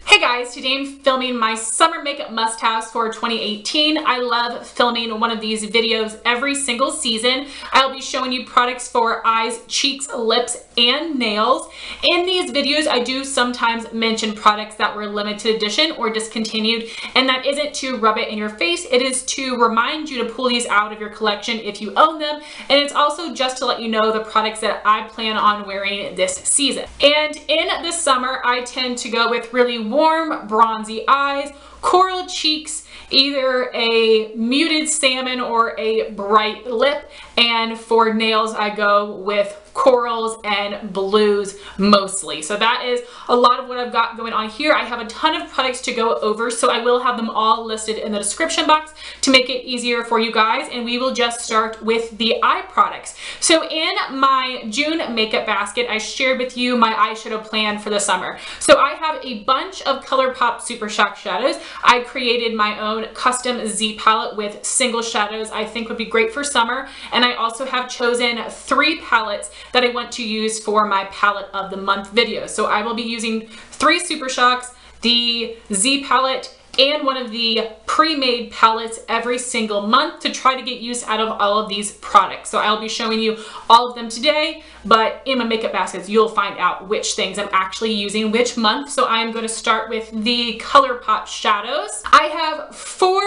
Hey guys, today I'm filming my summer makeup must-haves for 2018. I love filming one of these videos every single season. I'll be showing you products for eyes, cheeks, lips, and nails. In these videos, I do sometimes mention products that were limited edition or discontinued, and that isn't to rub it in your face. It is to remind you to pull these out of your collection if you own them, and it's also just to let you know the products that I plan on wearing this season. And in the summer, I tend to go with really warm, bronzy eyes, coral cheeks, either a muted salmon or a bright lip, and for nails I go with corals and blues mostly. So that is a lot of what I've got going on here. I have a ton of products to go over, so I will have them all listed in the description box to make it easier for you guys, and we will just start with the eye products. So in my June makeup basket, I shared with you my eyeshadow plan for the summer. So I have a bunch of ColourPop Super Shock shadows. I created my own custom Z palette with single shadows I think would be great for summer, and I also have chosen 3 palettes that I want to use for my palette of the month video. So I will be using 3 Super Shocks, the Z palette, and one of the pre-made palettes every single month to try to get use out of all of these products. So I'll be showing you all of them today, but in my makeup baskets you'll find out which things I'm actually using which month. So I'm going to start with the ColourPop shadows. I have 4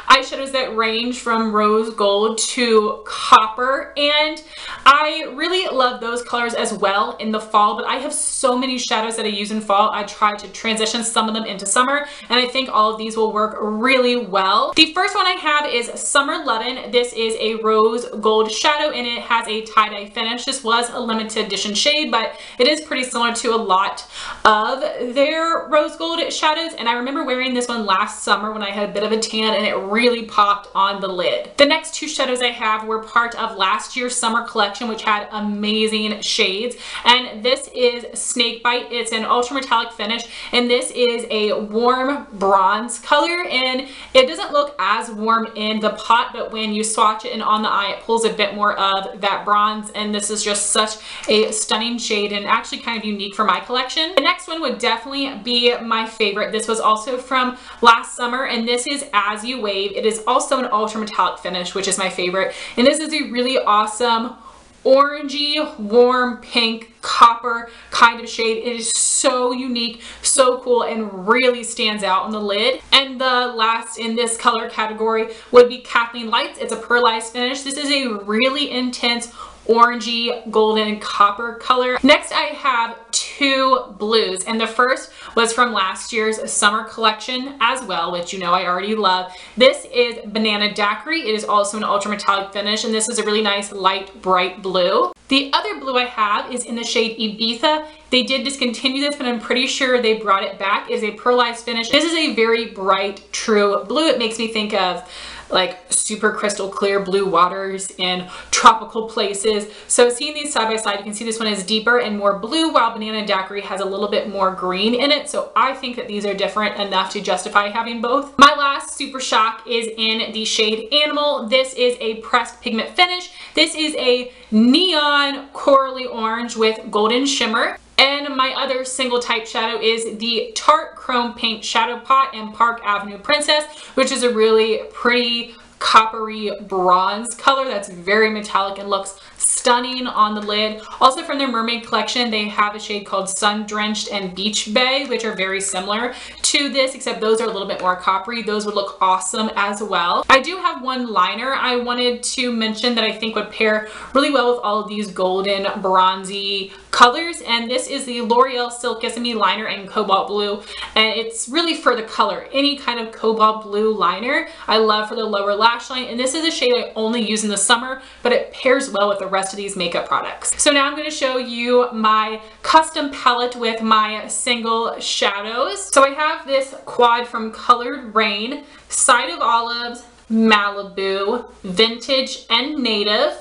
eyeshadows that range from rose gold to copper, and I really love those colors as well in the fall, but I have so many shadows that I use in fall. I try to transition some of them into summer, and I think all of these will work really well. The first one I have is Summer Lovin. This is a rose gold shadow, and it has a tie-dye finish. This was a limited edition shade, but it is pretty similar to a lot of their rose gold shadows, and I remember wearing this one last summer when I had a bit of a tan, and it really popped on the lid. The next 2 shadows I have were part of last year's summer collection, which had amazing shades, and this is Snakebite. It's an ultra metallic finish, and this is a warm bronze color, and it doesn't look as warm in the pot, but when you swatch it and on the eye it pulls a bit more of that bronze, and this is just such a stunning shade and actually kind of unique for my collection. The next one would definitely be my favorite. This was also from last summer, and this is As You Wave. It is also an ultra metallic finish, which is my favorite, and this is a really awesome orangey, warm pink, copper kind of shade. It is so unique, so cool, and really stands out on the lid. And the last in this color category would be Kathleen Lights. It's a pearlized finish. This is a really intense orangey golden copper color. Next I have 2 blues, and the first was from last year's summer collection as well, which you know I already love. This is Banana Daiquiri. It is also an ultra metallic finish, and this is a really nice light bright blue. The other blue I have is in the shade Ibiza. They did discontinue this, but I'm pretty sure they brought it back. It is a pearlized finish. This is a very bright true blue. It makes me think of like super crystal clear blue waters in tropical places. So seeing these side by side, you can see this one is deeper and more blue, while Banana Daiquiri has a little bit more green in it. So I think that these are different enough to justify having both. My last Super Shock is in the shade Animal. This is a pressed pigment finish. This is a neon corally orange with golden shimmer. And my other single type shadow is the Tarte Chrome Paint Shadow Pot in Park Avenue Princess, which is a really pretty coppery bronze color that's very metallic and looks stunning on the lid. Also from their mermaid collection, they have a shade called Sun Drenched and Beach Bay, which are very similar to this, except those are a little bit more coppery. Those would look awesome as well. I do have one liner I wanted to mention that I think would pair really well with all of these golden bronzy colors, and this is the L'Oreal Silkisseme liner in Cobalt Blue, and it's really for the color. Any kind of cobalt blue liner I love for the lower lash line, and this is a shade I only use in the summer, but it pairs well with the rest of these makeup products. So now I'm going to show you my custom palette with my single shadows. So I have this quad from Colored Rain, Side of Olives, Malibu, Vintage, and Native.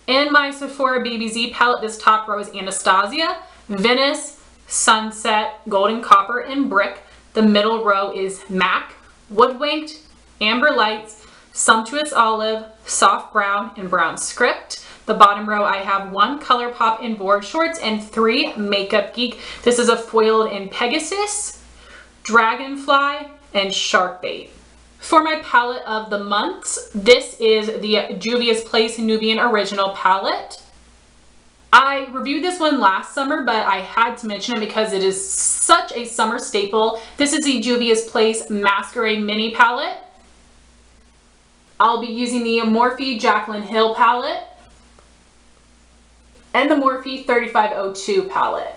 In my Sephora Baby Z palette, this top row is Anastasia, Venice, Sunset, Golden Copper, and Brick. The middle row is MAC, Woodwinked, Amber Lights, Sumptuous Olive, Soft Brown, and Brown Script. The bottom row I have 1 ColourPop in Board Shorts and 3 Makeup Geek. This is a foiled in Pegasus, Dragonfly, and Sharkbait. For my palette of the months, this is the Juvia's Place Nubian Original palette. I reviewed this one last summer, but I had to mention it because it is such a summer staple. This is the Juvia's Place Masquerade Mini palette. I'll be using the Morphe Jaclyn Hill palette and the Morphe 3502 palette.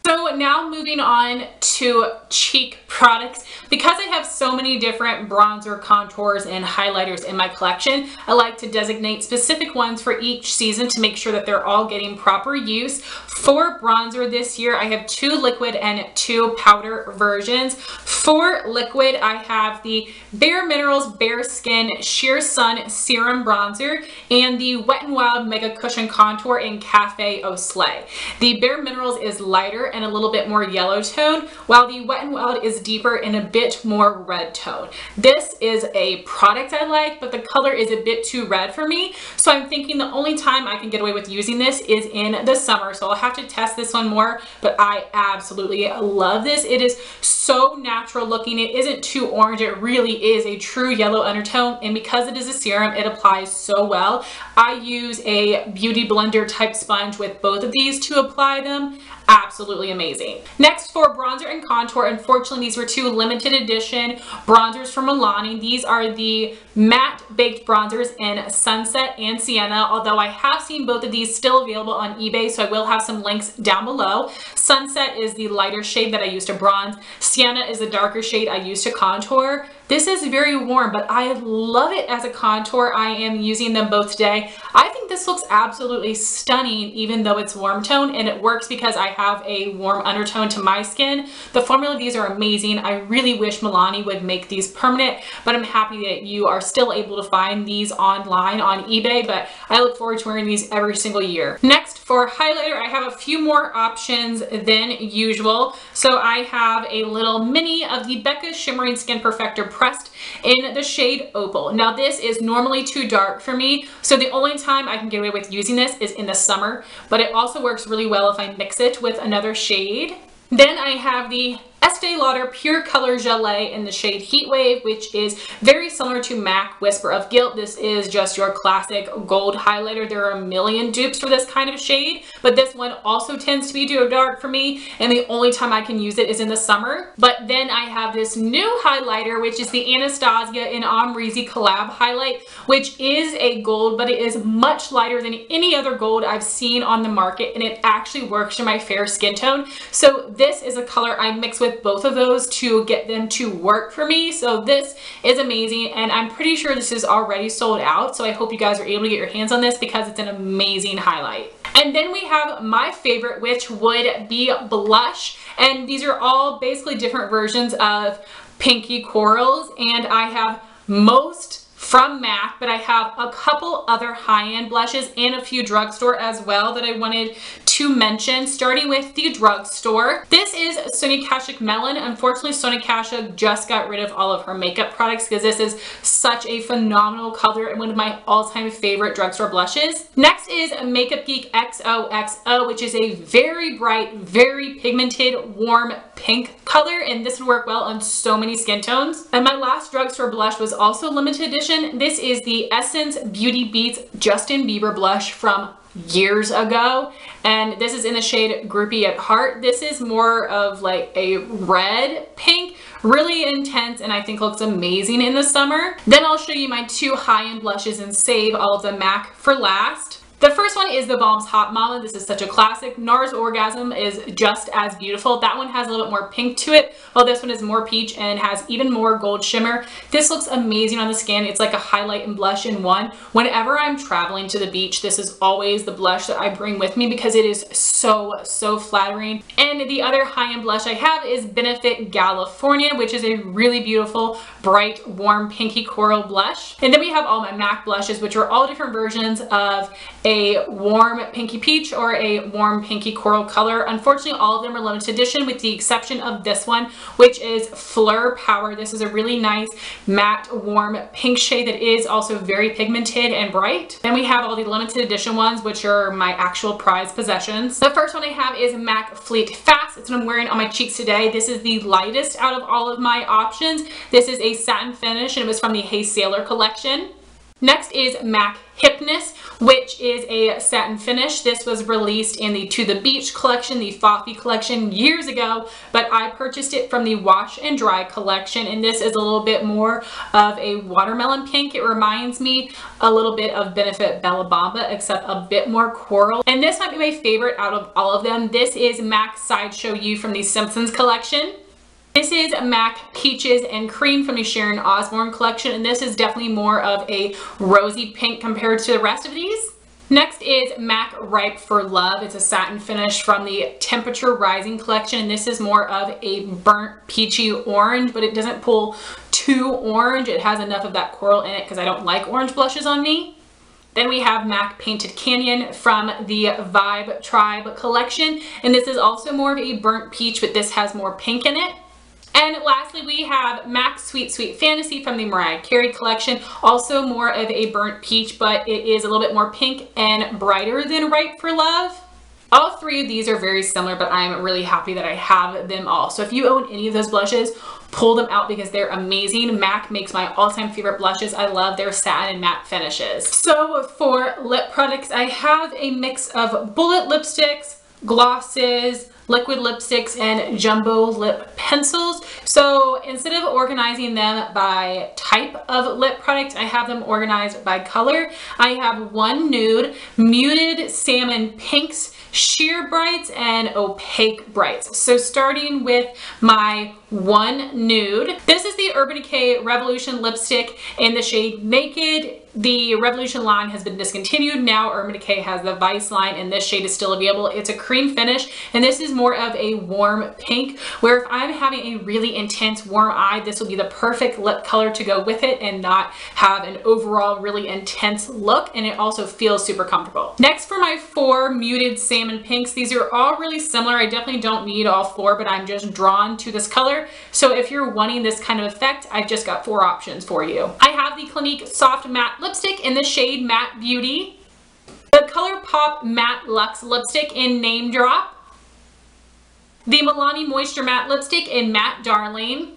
So now moving on to cheek products. Because I have so many different bronzer, contours, and highlighters in my collection, I like to designate specific ones for each season to make sure that they're all getting proper use. For bronzer this year, I have 2 liquid and 2 powder versions. For liquid, I have the Bare Minerals Bare Skin Sheer Sun Serum Bronzer and the Wet n Wild Mega Cushion Contour in Cafe Au Slay. The Bare Minerals is lighter and a little bit more yellow tone, while the Wet n Wild is deeper and a bit more red tone. This is a product I like, but the color is a bit too red for me, so I'm thinking the only time I can get away with using this is in the summer, so I'll have to test this one more, but I absolutely love this. It is so natural looking. It isn't too orange. It really is a true yellow undertone, and because it is a serum, it applies so well. I use a beauty blender type sponge with both of these to apply them. Absolutely amazing. Next, for bronzer and contour, unfortunately these were 2 limited edition bronzers from Milani. These are the matte baked bronzers in Sunset and Sienna, although I have seen both of these still available on eBay, so I will have some links down below. Sunset is the lighter shade that I use to bronze. Sienna is the darker shade I use to contour. This is very warm, but I love it as a contour. I am using them both today. I think this looks absolutely stunning even though it's warm tone, and it works because I have a warm undertone to my skin. The formula of these are amazing. I really wish Milani would make these permanent, but I'm happy that you are still able to find these online on eBay, but I look forward to wearing these every single year. Next, for highlighter, I have a few more options than usual. So I have a little mini of the Becca Shimmering Skin Perfector pressed in the shade Opal. Now this is normally too dark for me, so the only time I can get away with using this is in the summer, but it also works really well if I mix it with another shade. Then I have the Estee Lauder Pure Color Gelee in the shade Heatwave, which is very similar to MAC Whisper of Guilt. This is just your classic gold highlighter. There are a million dupes for this kind of shade, but this one also tends to be too dark for me, and the only time I can use it is in the summer. But then I have this new highlighter, which is the Anastasia in Amrezy Collab Highlight, which is a gold, but it is much lighter than any other gold I've seen on the market, and it actually works for my fair skin tone. So this is a color I mix with both of those to get them to work for me. So this is amazing, and I'm pretty sure this is already sold out, so I hope you guys are able to get your hands on this because it's an amazing highlight. And then we have my favorite, which would be blush, and these are all basically different versions of Pinky Corals, and I have most from MAC, but I have a couple other high-end blushes and a few drugstore as well that I wanted to mention, starting with the drugstore. This is Sonia Kashuk Melon. Unfortunately, Sonia Kashuk just got rid of all of her makeup products because this is such a phenomenal color and one of my all-time favorite drugstore blushes. Next is Makeup Geek XOXO, which is a very bright, very pigmented, warm pink color, and this would work well on so many skin tones. And my last drugstore blush was also limited edition. This is the Essence Beauty Beats Justin Bieber blush from years ago, and this is in the shade Groupie at Heart. This is more of like a red pink, really intense, and I think looks amazing in the summer. Then I'll show you my 2 high-end blushes and save all of the MAC for last. The first one is the Balm's Hot Mama. This is such a classic. NARS Orgasm is just as beautiful. That one has a little bit more pink to it, while this one is more peach and has even more gold shimmer. This looks amazing on the skin. It's like a highlight and blush in one. Whenever I'm traveling to the beach, this is always the blush that I bring with me because it is so flattering. And the other high-end blush I have is Benefit California, which is a really beautiful, bright, warm, pinky coral blush. And then we have all my MAC blushes, which are all different versions of a warm pinky peach or a warm pinky coral color. Unfortunately, all of them are limited edition with the exception of this one, which is Fleur Power. This is a really nice matte warm pink shade that is also very pigmented and bright. Then we have all the limited edition ones, which are my actual prized possessions. The first one I have is MAC Fleet Fast. It's what I'm wearing on my cheeks today. This is the lightest out of all of my options. This is a satin finish and it was from the Hey Sailor collection. Next is MAC Hypness, which is a satin finish. This was released in the To The Beach collection, the Foffy collection years ago, but I purchased it from the Wash and Dry collection, and this is a little bit more of a watermelon pink. It reminds me a little bit of Benefit Bella Bamba, except a bit more coral. And this might be my favorite out of all of them. This is MAC Sideshow You from the Simpsons collection. This is MAC Peaches and Cream from the Sharon Osbourne collection, and this is definitely more of a rosy pink compared to the rest of these. Next is MAC Ripe for Love. It's a satin finish from the Temperature Rising collection, and this is more of a burnt peachy orange, but it doesn't pull too orange. It has enough of that coral in it because I don't like orange blushes on me. Then we have MAC Painted Canyon from the Vibe Tribe collection, and this is also more of a burnt peach, but this has more pink in it. And lastly, we have MAC Sweet Sweet Fantasy from the Mariah Carey collection. Also more of a burnt peach, but it is a little bit more pink and brighter than Ripe for Love. All three of these are very similar, but I'm really happy that I have them all. So if you own any of those blushes, pull them out because they're amazing. MAC makes my all-time favorite blushes. I love their satin and matte finishes. So for lip products, I have a mix of bullet lipsticks, glosses, liquid lipsticks, and jumbo lip pencils. So instead of organizing them by type of lip product, I have them organized by color. I have one nude, muted salmon pinks, sheer brights, and opaque brights. So starting with my one nude, this is the Urban Decay Revolution lipstick in the shade Naked. The Revolution line has been discontinued. Now Urban Decay has the Vice line, and this shade is still available. It's a cream finish, and this is more of a warm pink, where if I'm having a really intense warm eye, this will be the perfect lip color to go with it and not have an overall really intense look, and it also feels super comfortable. Next, for my four muted salmon pinks, these are all really similar. I definitely don't need all four, but I'm just drawn to this color. So if you're wanting this kind of effect, I've just got four options for you. I have the Clinique Soft Matte Lipstick in the shade Matte Beauty, the ColourPop Matte Luxe Lipstick in Name Drop, the Milani Moisture Matte Lipstick in Matte Darling,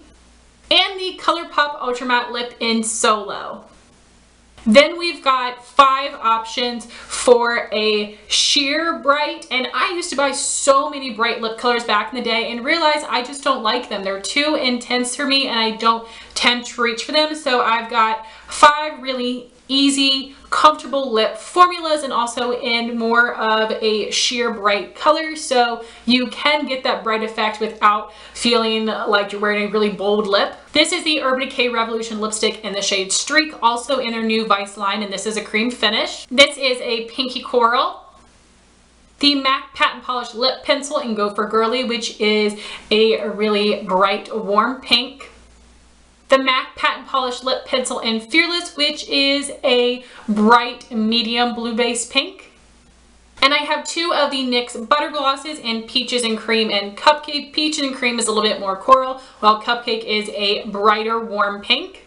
and the ColourPop Ultra Matte Lip in Solo. Then we've got 5 options for a sheer bright, and I used to buy so many bright lip colors back in the day and realized I just don't like them. They're too intense for me and I don't tend to reach for them. So I've got 5 really easy, comfortable lip formulas, and also in more of a sheer bright color, so you can get that bright effect without feeling like you're wearing a really bold lip. This is the Urban Decay Revolution lipstick in the shade Streak, also in their new Vice line, and this is a cream finish. This is a pinky coral. The MAC Patent Polish Lip Pencil in Go For Girly, which is a really bright, warm pink. The MAC Patent Polish Lip Pencil in Fearless, which is a bright medium blue base pink. And I have 2 of the NYX Butter Glosses in Peaches and Cream and Cupcake. Peaches and Cream is a little bit more coral, while Cupcake is a brighter warm pink.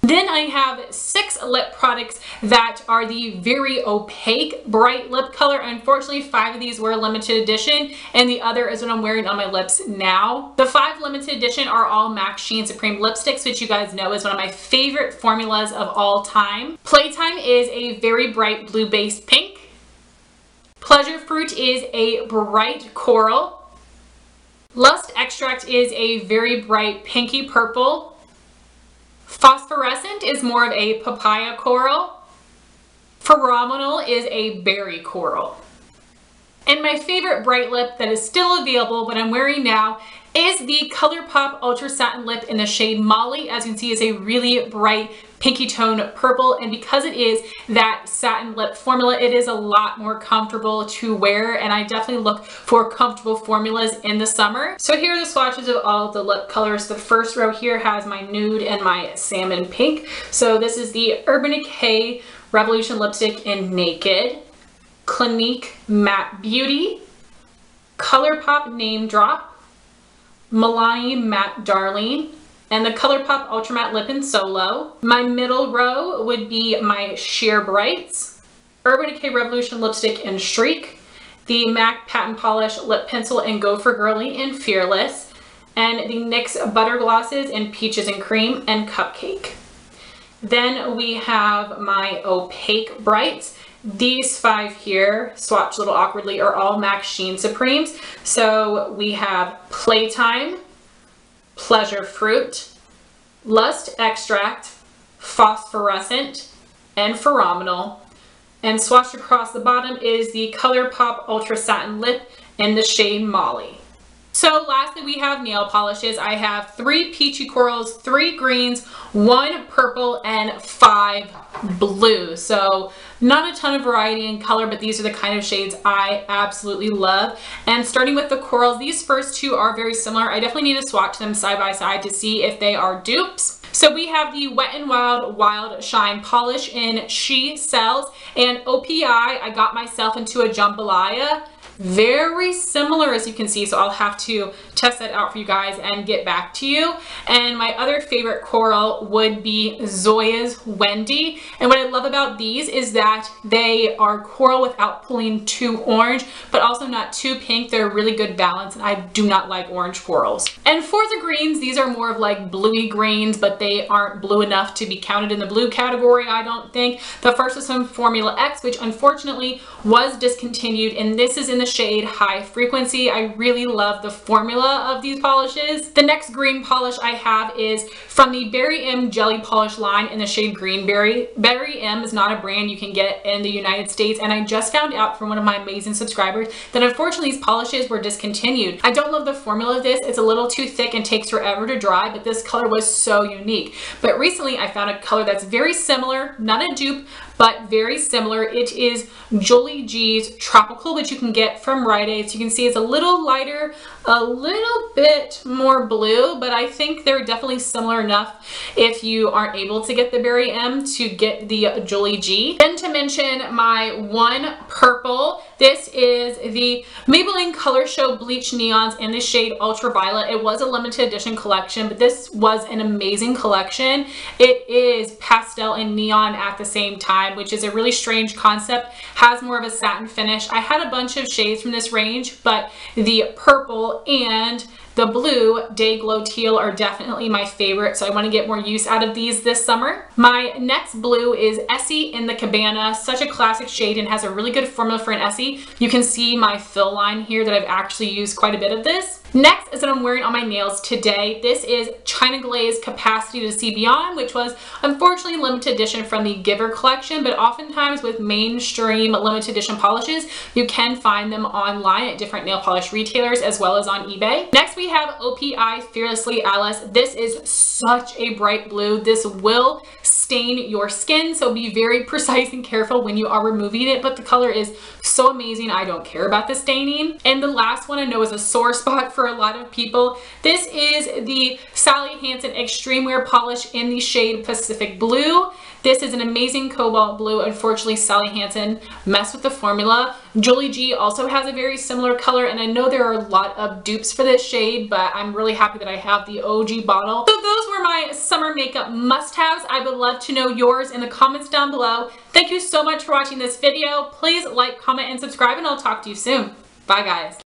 Then I have 6 lip products that are the very opaque bright lip color. Unfortunately, 5 of these were limited edition, and the other is what I'm wearing on my lips now. The 5 limited edition are all MAC Sheen Supreme lipsticks, which you guys know is one of my favorite formulas of all time. Playtime is a very bright blue base pink. Pleasure Fruit is a bright coral. Lust Extract is a very bright pinky purple. Phosphorescent is more of a papaya coral. Phenomenal is a berry coral. And my favorite bright lip that is still available, but I'm wearing now, is the ColourPop Ultra Satin Lip in the shade Molly. As you can see, is a really bright pinky tone purple, and because it is that satin lip formula, it is a lot more comfortable to wear, and I definitely look for comfortable formulas in the summer. So here are the swatches of all of the lip colors. The first row here has my nude and my salmon pink. So this is the Urban Decay Revolution lipstick in Naked. Clinique Matte Beauty, ColourPop Name Drop, Milani Matte Darling, and the ColourPop Ultra Matte Lip in Solo. My middle row would be my Sheer Brights, Urban Decay Revolution Lipstick in Shriek, the MAC Patent Polish Lip Pencil in Go For Girly in Fearless, and the NYX Butter Glosses in Peaches and Cream and Cupcake. Then we have my opaque brights. These 5 here, swatched a little awkwardly, are all MAC Sheen Supremes. So we have Playtime, Pleasure Fruit, Lust Extract, Phosphorescent, and Phenomenal. And swatched across the bottom is the ColourPop Ultra Satin Lip in the shade Molly. So lastly, we have nail polishes. I have 3 peachy corals, 3 greens, 1 purple, and 5 blues. So not a ton of variety in color, but these are the kind of shades I absolutely love. And starting with the corals, these first 2 are very similar. I definitely need to swatch them side by side to see if they are dupes. So we have the Wet n Wild Wild Shine Polish in She Sells, and OPI, I got myself into a jambalaya. Very similar, as you can see, so I'll have to test that out for you guys and get back to you. And my other favorite coral would be Zoya's Wendy. And what I love about these is that they are coral without pulling too orange, but also not too pink. They're a really good balance, and I do not like orange corals. And for the greens, these are more of like bluey greens, but they aren't blue enough to be counted in the blue category, I don't think. The first is from Formula X, which unfortunately was discontinued, and this is in the shade High Frequency. I really love the formula of these polishes. The next green polish I have is from the Berry M Jelly Polish line in the shade Greenberry. Berry M is not a brand you can get in the United States, and I just found out from one of my amazing subscribers that unfortunately these polishes were discontinued. I don't love the formula of this. It's a little too thick and takes forever to dry, but this color was so unique. But recently I found a color that's very similar, not a dupe, but very similar. It is Jolie G's Tropical, which you can get from Rite Aid. So you can see it's a little lighter, a little bit more blue, but I think they're definitely similar enough if you aren't able to get the Berry M to get the Jolie G. Then to mention my one purple, this is the Maybelline Color Show Bleach Neons in the shade Ultraviolet. It was a limited edition collection, but this was an amazing collection. It is pastel and neon at the same time, which is a really strange concept. Has more of a satin finish. I had a bunch of shades from this range, but the purple and the blue Day Glow Teal are definitely my favorite, so I want to get more use out of these this summer. My next blue is Essie in the Cabana. Such a classic shade and has a really good formula for an Essie. You can see my fill line here that I've actually used quite a bit of this. Next is what I'm wearing on my nails today. This is China Glaze Capacity to See Beyond, which was unfortunately limited edition from the Giver collection, but oftentimes with mainstream limited edition polishes, you can find them online at different nail polish retailers as well as on eBay. Next we have OPI Fearlessly Alice. This is such a bright blue. This will stain your skin, so be very precise and careful when you are removing it, but the color is so amazing. I don't care about the staining. And the last one I know is a sore spot for a lot of people. This is the Sally Hansen Extreme Wear Polish in the shade Pacific Blue. This is an amazing cobalt blue. Unfortunately, Sally Hansen messed with the formula. Jolie G also has a very similar color, and I know there are a lot of dupes for this shade, but I'm really happy that I have the OG bottle. So those were my summer makeup must-haves. I would love to know yours in the comments down below. Thank you so much for watching this video. Please like, comment, and subscribe, and I'll talk to you soon. Bye, guys.